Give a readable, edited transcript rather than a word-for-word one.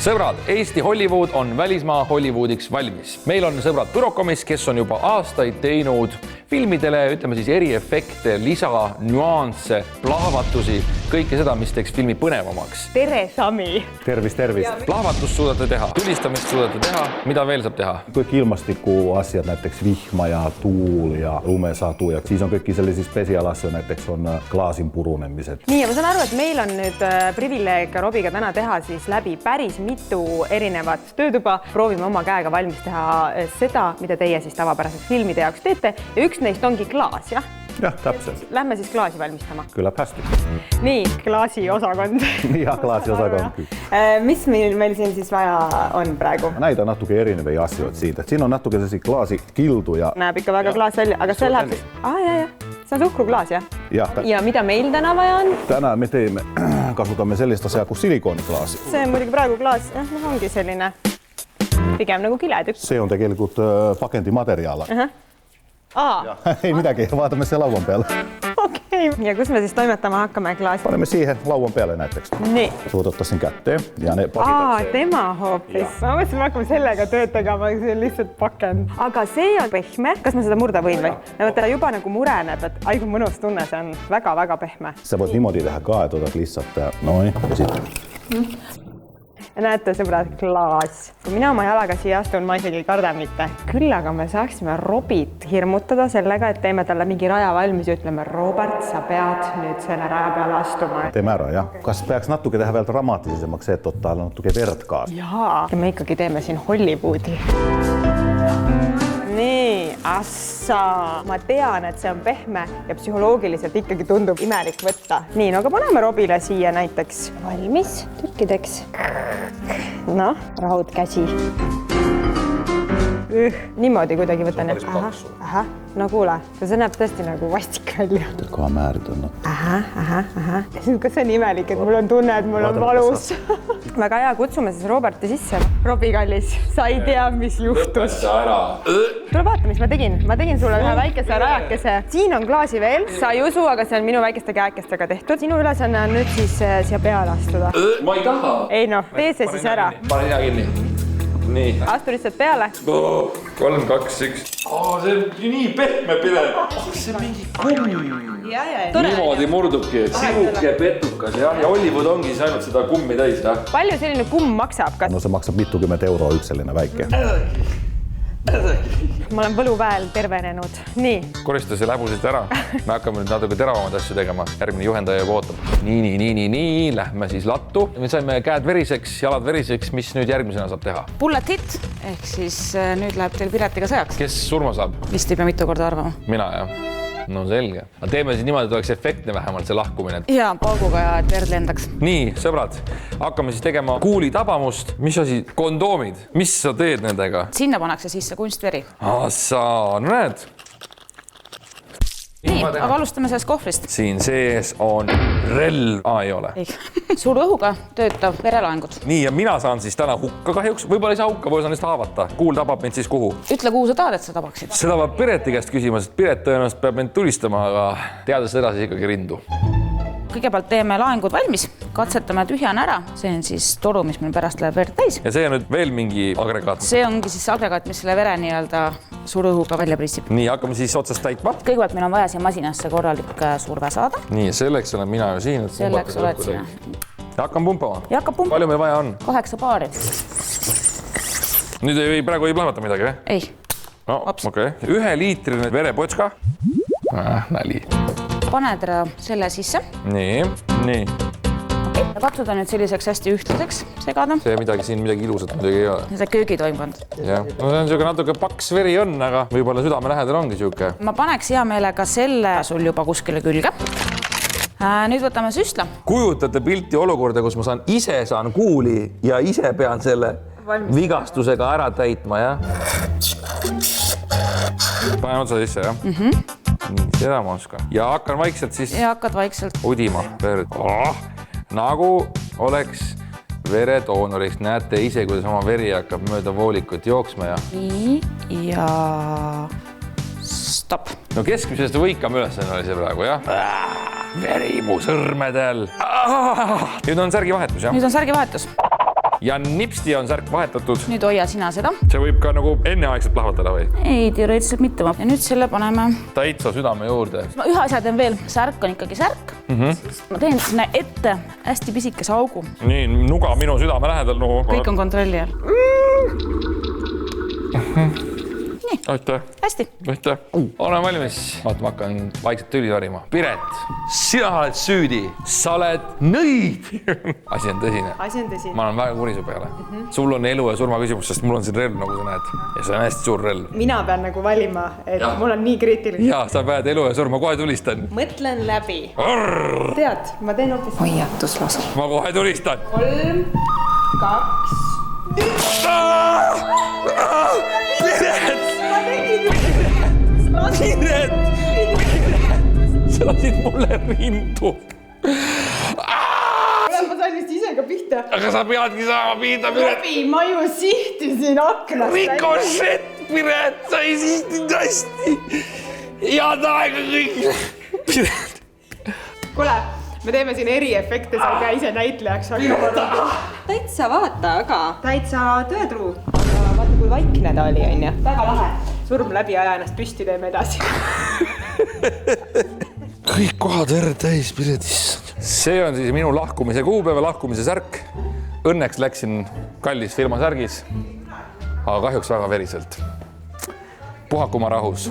Sõbrad, Eesti Hollywood on välismaa Hollywoodiks valmis. Meil on sõbrad Bürokomis, kes on juba aastaid teinud filmidele, ütleme siis eriefekte, lisa, nüansse, plahvatusi, kõike seda, mis teeks filmi põnevamaks. Tere, Sami! Tervist! Plahvatust suudate teha, tulistamist suudate teha, mida veel saab teha? Kõik ilmastikuasiat, näiteks vihma ja tuul ja lumesadu ja siis on kõiki sellisi spetsiaalasju, näiteks on klaasin purunemised. Nii, ja ma saan aru, et meil on nüüd privileeg Robiga täna teha siis läbi päris mitu erinevat töötuba. Proovime oma käega valmis teha seda, mida teie siis tavapäraselt filmide jaoks teete. Ja üks neist ongi klaas, jah? Jah, täpselt. Lähme siis klaasi valmistama. Küllap hästi. Nii, klaasi osakond. Ja klaasi osakond. Mis meil siin siis vaja on praegu? Näitä natuke erineviä asioita siitä. Siinä on natuke sellisi klaasikilduja. Näeb ikka väga klaas välja, aga see läheb siis... See on suhkruklaas, jah? Ja mida meil täna vaja on? Tänään me kasutamme sellista asiaa kuin silikooniklaasi. See on muidugi praegu klaas, ongi selline pigem nagu kiletükk. Se on tegelikult pakentimateriaala. Ei midagi, vaatamme se lauan päälle. Okei. Ja kus me siis toimetama hakkame klaasi? Panemme siihen lauan päälle näiteks. Nii. Suutottaisiin kätteen ja ne pakitakse. Tema hoopis. Ma mõtlesin, me hakkame sellega tööd tegema, see on lihtsalt pakend. Aga see on pehme. Kas ma seda murda võin või? Ta juba nagu mureneb, et aigu mõnus tunne, see on väga-väga pehme. Sä voit niimoodi tehdä kaetotat lihtsalt. Noin. Ja sitten. Näete, sõbrad, klaas. Kui mina oma jalaga siia astun, ma isegi ei karda mitte. Küll aga me saaksime Robit hirmutada sellega, et teeme talle mingi raja valmis ja ütleme, Robert, sa pead nüüd selle raja peale astuma. Teeme ära, jah. Kas peaks natuke tehdä veel dramaattisemaks, et ottaa natuke verd kaasa? Jaa, ja me ikkagi teeme siin Hollywoodi. Nii, ma tean, et see on pehme ja psühholoogiliselt ikkagi tundub imelik võtta. Nii, no aga paneme Robile siia näiteks valmis tükkideks. No, rahud käsi. Niimoodi kuidagi võtan. No kuule, see näeb tõesti nagu vastik välja. Koha määrid on. Kas see on imelik, et mul on tunne, et mul on valus? Väga hea, kutsume siis Roberti sisse. Robi kallis, sa ei tea, mis juhtus. Tule vaata, mis ma tegin. Ma tegin sulle ühe väikese rajakese. Siin on klaasi veel. Sa ei usu, aga see on minu väikeste käekestega tehtud. Sinu ülesanne on nüüd siis siia peale astuda. Ma ei taha. Ei noh, tee see siis ära. Pane nina kinni. Nii. Astu lihtsalt peale. 3, 2, 1. See on nii pehme pilet. See on mingi kumm. Niimoodi murdubki, et sihuke petukas ja Hollywood ongi siis ainult seda kummi täis. Palju selline kumm maksab? No se maksab mitukümmend € üks selline väike. Ma olen võluväel tervenenud. Nii. Korista see läbusid ära. Me hakkame nüüd natuke teravamad asju tegema. Järgmine juhendaja juba ootab. Nii. Lähme siis lattu. Me saime käed veriseks, jalad veriseks. Mis nüüd järgmisena saab teha? Bullet hit. Ehk siis nüüd läheb teil piletiga sõjaks. Kes surma saab? Vist ei pea mitu korda arvama. Mina, jah. No selge. Aga teeme siis niimoodi, et oleks efektne vähemalt see lahkumine. Ja pauguga ja et verd lendaks. Nii, sõbrad, hakkame siis tegema kuuli tabamust. Mis asi? Kondoomid. Mis sa teed nendega? Sinna pannakse sisse kunstveri. No näed. Nii, aga alustame sellest kohvrist. Siin sees on relv. Ei ole. Suur õhuga töötav verelaengud. Nii, ja mina saan siis täna hukka kahjuks. Võib-olla ei saa hukka, või saan lihtsalt haavata. Kuul tabab mind siis kuhu? Ütle, kuhu sa tahad, et sa tabaksid. Seda peab Pireti käest küsima, sest Piret tõenäoliselt peab mind tulistama, aga teades edasi ikkagi rindu. Kõigepealt teeme laengud valmis, katsetame tühjana ära. See on siis toru, mis meil pärast läheb verd täis. Ja see on nüüd veel mingi agregaat? See ongi siis agregaat, mis selle vere nii-öelda suur õhuga välja prissib. Nii, hakkame siis otsast täitma. Kõigepealt meil on vaja siia masinasse korralik surve saada. Nii, selleks olen mina ju siin. Selleks oled sina. Ja hakkan pumpama. Palju meil vaja on? 8 paari. Nüüd praegu ei plahvata midagi, või? Ei. No, okei. 1 liitrine verepotska. Näli. Paned selle sisse. Nii. Ja katsuda nüüd selliseks hästi ühtlaseks segada. See midagi ilusat midagi ei ole. See köögitoimkond. Jah, no see on siuke natuke paks veri on, aga võib-olla südame lähedal ongi siuke. Ma paneks hea meelega selle sul juba kuskile külge. Nüüd võtame süstla. Kujutate pilti olukorda, kus ma saan kuuli ja ise pean selle vigastusega ära täitma, jah? Panen otsa sisse, jah? Nii, seda ma oskan. Ja hakkan vaikselt siis... Ja hakkad vaikselt. Udima verd. Nagu oleks veredoonoriks. Näete ise, kuidas oma veri hakkab mööda voolikut jooksma ja... Nii ja... Stop. No keskmisest võikam ülesanne oli see praegu, jah? Veri mu sõrmedel. Nüüd on särgivahetus, jah? Nüüd on särgivahetus. ja nipsti on särk vahetatud. Nüüd hoia sina seda. See võib ka nagu enneaegselt plahvatada või? Ei, teoreetiliselt mitte. Ja nüüd selle paneme. Täitsa südame juurde. Ma ühe asja teen veel. Särk on ikkagi särk. Ma teen sinna ette hästi pisikese augu. Nii, nuga minu südame lähedal. Kõik on kontrolli all. Nii. Aitäh. Hästi. Aitäh. Olen valmis. Vaata, ma hakkan vaikselt tüli tarima. Piret, sina oled süüdi. Sa oled nõid. Asi on tõsine. Asi on tõsine. Ma olen väga kuri su peale. Sul on elu ja surma küsimus, sest mul on siin relv, nagu sa näed. Ja see on hästi suur relv. Mina pean nagu valima, et mul on nii kriitiline. Ja, sa pead elu ja surma. Kohe tulistan. Mõtlen läbi. Tead, ma teen hoopis hoiatuslasu. Ma kohe tulistan. 3, 2, 1. Piret! Sa lasid mulle rindu. Ma sain vist ise ka pihta. Aga sa peadki saama pihta, Piret. Robi, ma ju sihtisin aknast. Rikošett, Piret, sa ei sihtinud hästi. Head aega kõik. Piret. Kuule, me teeme siin eriefekte, sa ei pea ise näitlejaks hakkama. Täitsa vaata, aga täitsa tõetruu. Aga vaata, kui vaikne ta oli, on ju. Väga lahe. Surm läbi aja ennast püsti, teeme edasi. Kõik kohad verd täis, Piretis. See on siis minu lahkumise kuupäeva, lahkumise särk. Õnneks läksin kallis firma särgis, aga kahjuks väga veriselt. Puhaku ma rahus.